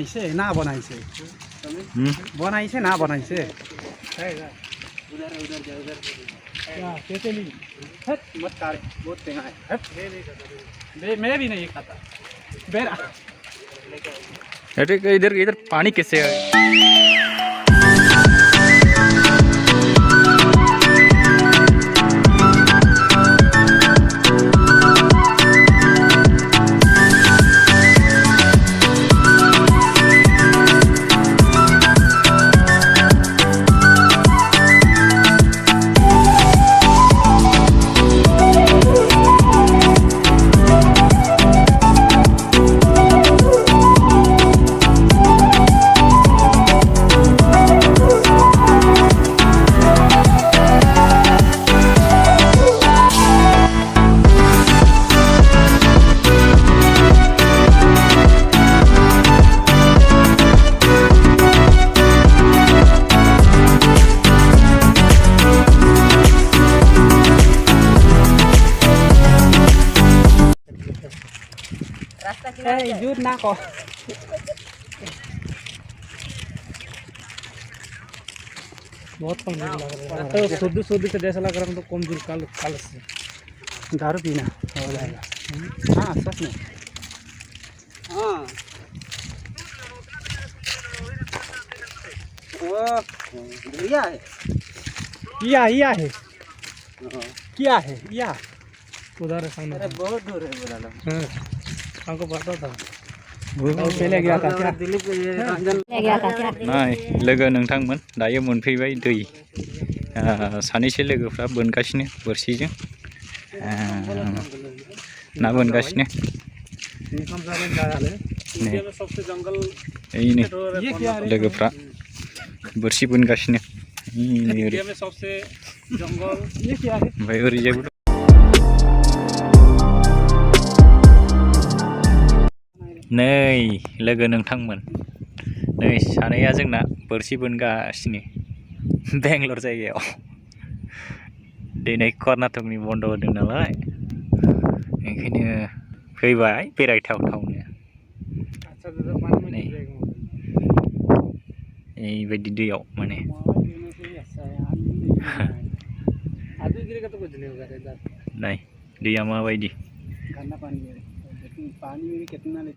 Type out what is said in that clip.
बनाइছে ना बनाइছে बनाइছে ना बनाइছে उधर उधर जा उधर क्या कैसे नहीं हट मत काट बहुत टेंगा है हट मैं भी नहीं खाता बेरा अरे इधर इधर पानी कैसे है? जूर ना को बहुत कमजोर लग रहा है तो शुद्ध शुद्ध के जैसा लग रहा है तो कमजोर काल से दारू पीना हो जाएगा हाँ सच में हाँ बढ़िया है या है क्या है या उधर सामने बहुत दूर है बोला हमको पता था पहले गया था क्या दिल्ली पे गया था क्या नाय लोगो नोंथांमोन दायो मोनफैबाय दै सानैसो लोगोफ्रा बोनगासिनो बोरसिजों ना बोनगासिनो लोगोफ्रा बोरसि बोनगासिनो ओमफ्राय ओरैजायबो नै लोगो नोंथांमोन नै सानैया जोंना बोरसि बोनगासिनो बेंगलर जायगायाव दिनै कर्नाटकनि बन्द होदों नालाय ओंखायनो फैबाय बेरायथावथावनो बेबायदि दैयाव माने नाय दैया माबायदि